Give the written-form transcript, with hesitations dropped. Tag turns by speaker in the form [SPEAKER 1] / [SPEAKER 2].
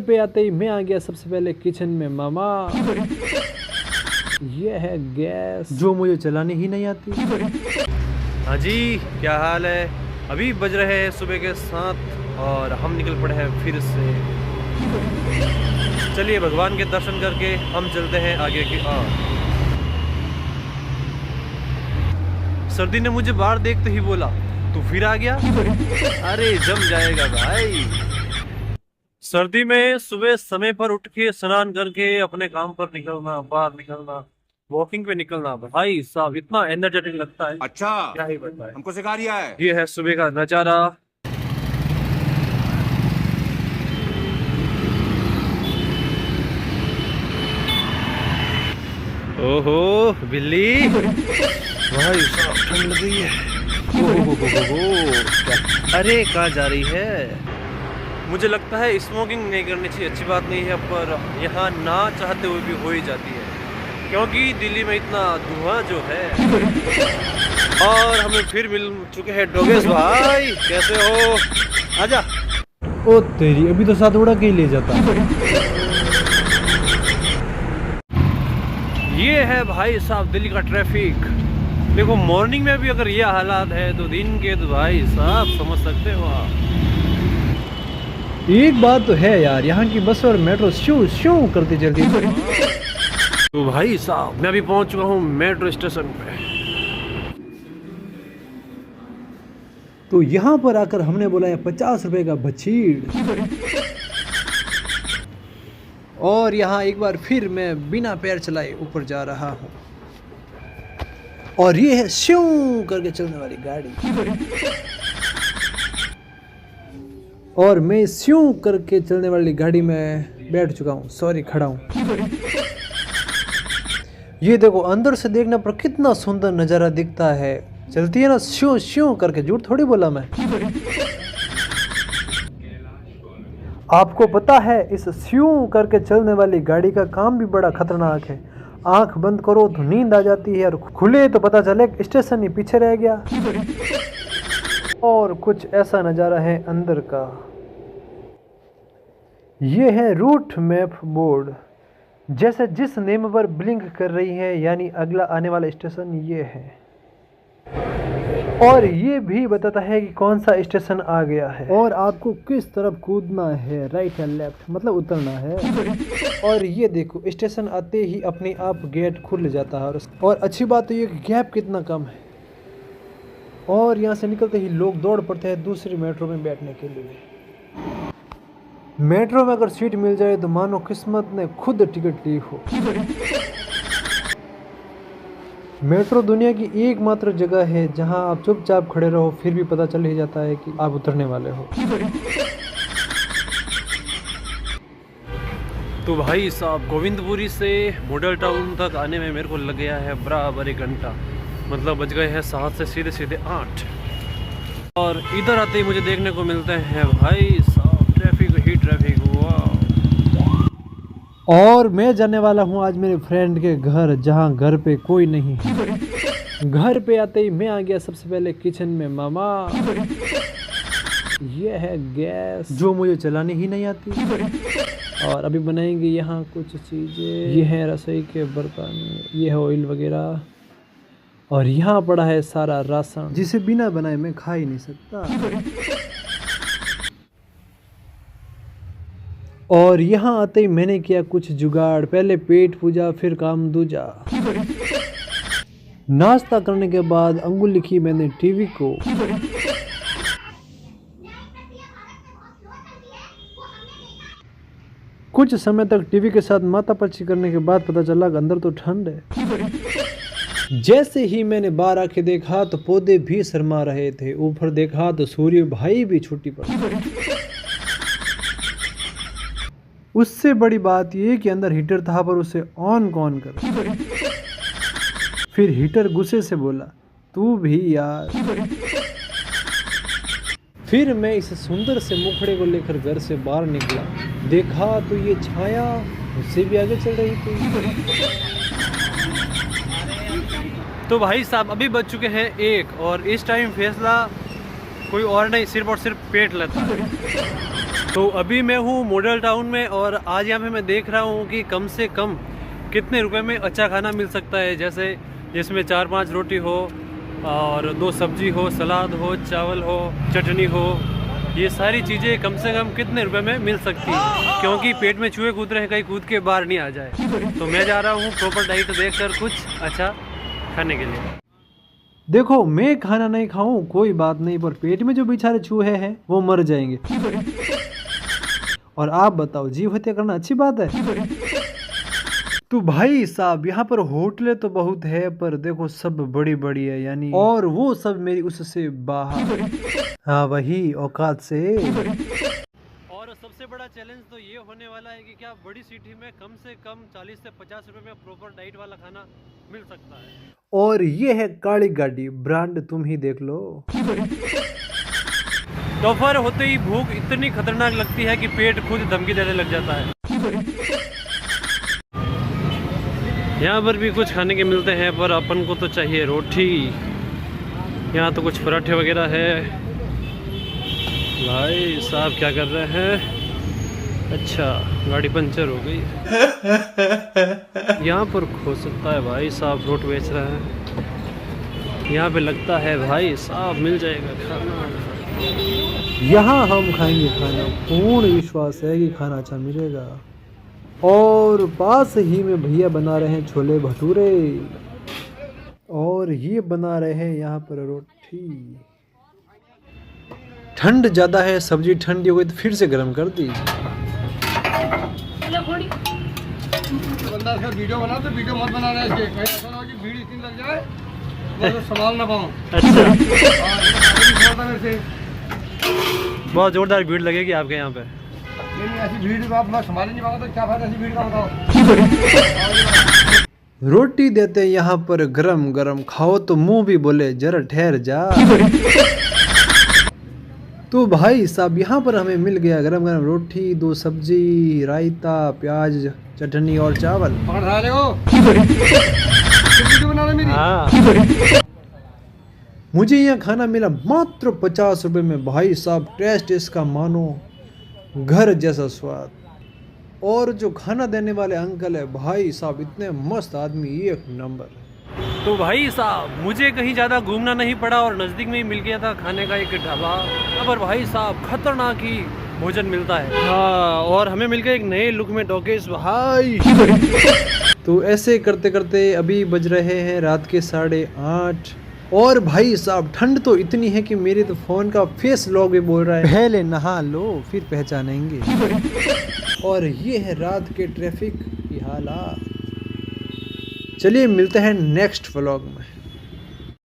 [SPEAKER 1] पे आते ही मैं आ गया सबसे पहले किचन में। मामा ये है गैस जो मुझे चलानी ही नहीं आती।
[SPEAKER 2] हाँ जी, क्या हाल है? अभी बज रहे हैं सुबह के 7 और हम निकल पड़े हैं फिर से। चलिए भगवान के दर्शन करके हम चलते हैं आगे की ओर। सर्दी ने मुझे बाहर देखते ही बोला, तू फिर आ गया? अरे जम जाएगा भाई। सर्दी में सुबह समय पर उठ के स्नान करके अपने काम पर निकलना, बाहर निकलना, वॉकिंग पे निकलना, भाई साहब इतना एनर्जेटिक लगता है।
[SPEAKER 3] अच्छा,
[SPEAKER 2] क्या ही बताएं।
[SPEAKER 3] हमको सिखा रिया है।
[SPEAKER 2] ये है सुबह का नजारा। ओहो बिल्ली, भाई साहब ठंड लग गई है। अरे कहाँ जा रही है? मुझे लगता है स्मोकिंग नहीं करनी चाहिए, अच्छी बात नहीं है, पर यहाँ ना चाहते हुए भी हो ही जाती है क्योंकि दिल्ली में इतना धुआं जो है। और हमें फिर मिल चुके हैं डोगेश भाई, कैसे हो? आजा।
[SPEAKER 1] ओ तेरी, अभी तो साथ उड़ा के ही ले जाता।
[SPEAKER 2] ये है भाई साहब दिल्ली का ट्रैफिक। देखो मॉर्निंग में भी अगर ये हालात है तो दिन के तो भाई साहब समझ सकते हो आप।
[SPEAKER 1] एक बात तो है यार, यहाँ की बस और मेट्रो शू शू करती चलती है।
[SPEAKER 2] तो भाई साहब मैं अभी पहुंच चुका हूँ मेट्रो स्टेशन पे।
[SPEAKER 1] तो यहाँ पर आकर हमने बोला है 50 रुपए का बछीड़। और यहाँ एक बार फिर मैं बिना पैर चलाए ऊपर जा रहा हूँ। और ये है श्यू करके चलने वाली गाड़ी। और मैं श्यू करके चलने वाली गाड़ी में बैठ चुका हूँ, सॉरी खड़ा हूँ। ये देखो अंदर से देखने पर कितना सुंदर नज़ारा दिखता है। चलती है ना श्यू श्यू करके, झूठ थोड़ी बोला मैं। आपको पता है इस श्यू करके चलने वाली गाड़ी का काम भी बड़ा खतरनाक है। आंख बंद करो तो नींद आ जाती है और खुले तो पता चले स्टेशन ही पीछे रह गया। और कुछ ऐसा नज़ारा है अंदर का। ये है रूट मैप बोर्ड, जैसे जिस नेम पर ब्लिंक कर रही है, यानी अगला आने वाला स्टेशन ये है। और ये भी बताता है कि कौन सा स्टेशन आ गया है और आपको किस तरफ कूदना है, राइट या लेफ्ट, मतलब उतरना है। और ये देखो स्टेशन आते ही अपने आप गेट खुल जाता है। और अच्छी बात तो ये कि गैप कितना कम है। और यहाँ से निकलते ही लोग दौड़ पड़ते हैं दूसरी मेट्रो में बैठने के लिए। मेट्रो में अगर सीट मिल जाए तो मानो किस्मत ने खुद टिकट ली हो। मेट्रो दुनिया की एकमात्र जगह है जहां आप चुपचाप खड़े रहो फिर भी पता चल ही जाता है कि आप उतरने वाले हो।
[SPEAKER 2] तो भाई साहब गोविंदपुरी से मॉडल टाउन तक आने में मेरे को लग गया है बराबर 1 घंटा, मतलब बज गए हैं 7 से सीधे सीधे 8। और इधर आते ही मुझे देखने को मिलते हैं भाई साहब ट्रैफिक ही ट्रैफिक। वाह।
[SPEAKER 1] और मैं जाने वाला हूँ आज मेरे फ्रेंड के घर, जहाँ घर पे कोई नहीं है। घर पे आते ही मैं आ गया सबसे पहले किचन में। मामा ये है गैस जो मुझे चलानी ही नहीं आती। और अभी बनाएंगे यहाँ कुछ चीज़ें। ये है रसोई के बर्तन, ये है ऑयल वगैरह। और यहाँ पड़ा है सारा राशन जिसे बिना बनाए मैं खा ही नहीं सकता। और यहाँ आते ही मैंने किया कुछ जुगाड़, पहले पेट पूजा फिर काम दूजा। नाश्ता करने के बाद अंगुल लिखी मैंने टीवी को। कुछ समय तक टीवी के साथ मातापच्ची करने के बाद पता चला कि अंदर तो ठंड है। जैसे ही मैंने बाहर आके देखा तो पौधे भी शर्मा रहे थे, ऊपर देखा तो सूर्य भाई भी छुट्टी पर। उससे बड़ी बात यह कि अंदर हीटर था पर उसे ऑन कौन कर। फिर हीटर गुस्से से बोला, तू भी यार। फिर मैं इस सुंदर से मुखड़े को लेकर घर से बाहर निकला, देखा तो ये छाया उससे भी आगे चल रही थी।
[SPEAKER 2] तो भाई साहब अभी बज चुके हैं 1 और इस टाइम फैसला कोई और नहीं, सिर्फ और सिर्फ पेट लेता है। तो अभी मैं हूँ मॉडल टाउन में और आज यहाँ पे मैं देख रहा हूँ कि कम से कम कितने रुपए में अच्छा खाना मिल सकता है। जैसे जिसमें 4-5 रोटी हो और 2 सब्जी हो, सलाद हो, चावल हो, चटनी हो, ये सारी चीज़ें कम से कम कितने रुपए में मिल सकती है, क्योंकि पेट में चूहे कूद रहे हैं, कहीं कूद के बाहर नहीं आ जाए। तो मैं जा रहा हूँ प्रॉपर डाइट देखकर कुछ अच्छा खाने के लिए।
[SPEAKER 1] देखो, मैं खाना नहीं खाऊं कोई बात नहीं, पर पेट में जो बेचारे चूहे हैं वो मर जाएंगे। और आप बताओ, जीव हत्या करना अच्छी बात है? तो भाई साहब, यहाँ पर होटलें तो बहुत है, पर देखो सब बड़ी बड़ी है यानी, और वो सब मेरी उससे बाहर। हाँ, वही औकात से।
[SPEAKER 2] और सबसे बड़ा चैलेंज तो ये होने वाला है कि क्या बड़ी सिटी में कम से कम 40 से 50 रुपए में प्रॉपर डाइट वाला खाना मिल सकता है।
[SPEAKER 1] और ये है काली गाड़ी ब्रांड, तुम ही देख लो।
[SPEAKER 2] दोपहर होते ही भूख इतनी खतरनाक लगती है कि पेट खुद धमकी देने लग जाता है। यहाँ पर भी कुछ खाने के मिलते हैं, पर अपन को तो चाहिए रोटी। यहाँ तो कुछ पराठे वगैरह है। भाई साहब क्या कर रहे हैं? अच्छा, गाड़ी पंचर हो गई। यहाँ पर हो सकता है भाई साहब फ्रूट बेच रहे हैं। यहाँ पे लगता है भाई साहब मिल जाएगा खाना।
[SPEAKER 1] यहाँ हम खाएंगे खाना, पूर्ण विश्वास है कि खाना अच्छा मिलेगा। और पास ही में भैया बना रहे हैं छोले भटूरे, और ये बना रहे हैं यहाँ पर रोटी। ठंड ज़्यादा है, सब्जी ठंडी हो गई तो फिर से गर्म कर दी।
[SPEAKER 3] बंदा इसका वीडियो बना तो वीडियो मत बनाना है, इसके कहीं ऐसा ना हो कि भीड़ इतनी लग जाए मैं तो संभाल ना पाऊँ।
[SPEAKER 2] अच्छा, बहुत जोरदार भीड़ लगेगी आपके यहाँ पे।
[SPEAKER 3] नहीं, ऐसी भीड़ को आप मैं संभाल ही नहीं पाऊंगा तो क्या फायदा ऐसी भीड़ का, बताओ।
[SPEAKER 1] रोटी देते हैं यहाँ पर गरम गरम, खाओ तो मुंह भी बोले जरा ठहर जा। तो भाई साहब, यहाँ पर हमें मिल गया गरम गरम रोटी, 2 सब्जी, रायता, प्याज, चटनी और चावल।
[SPEAKER 3] पकड़ रहा है वीडियो बनाना मेरी।
[SPEAKER 2] हाँ।
[SPEAKER 1] मुझे यहाँ खाना मिला मात्र 50 रुपए में। भाई साहब, टेस्ट इसका मानो घर जैसा स्वाद। और जो खाना देने वाले अंकल है, भाई साहब इतने मस्त आदमी, एक नंबर।
[SPEAKER 2] तो भाई साहब मुझे कहीं ज़्यादा घूमना नहीं पड़ा और नज़दीक में ही मिल गया था खाने का एक ढाबा। यहाँ पर भाई साहब खतरनाक ही भोजन मिलता है। हाँ, और हमें मिल गया एक नए लुक में डॉकेस भाई।
[SPEAKER 1] तो ऐसे करते करते अभी बज रहे हैं रात के 8:30। और भाई साहब ठंड तो इतनी है कि मेरे तो फ़ोन का फेस लॉक भी बोल रहा है पहले नहा लो फिर पहचानेंगे। और ये है रात के ट्रैफिक की हालात। चलिए मिलते हैं नेक्स्ट व्लॉग में।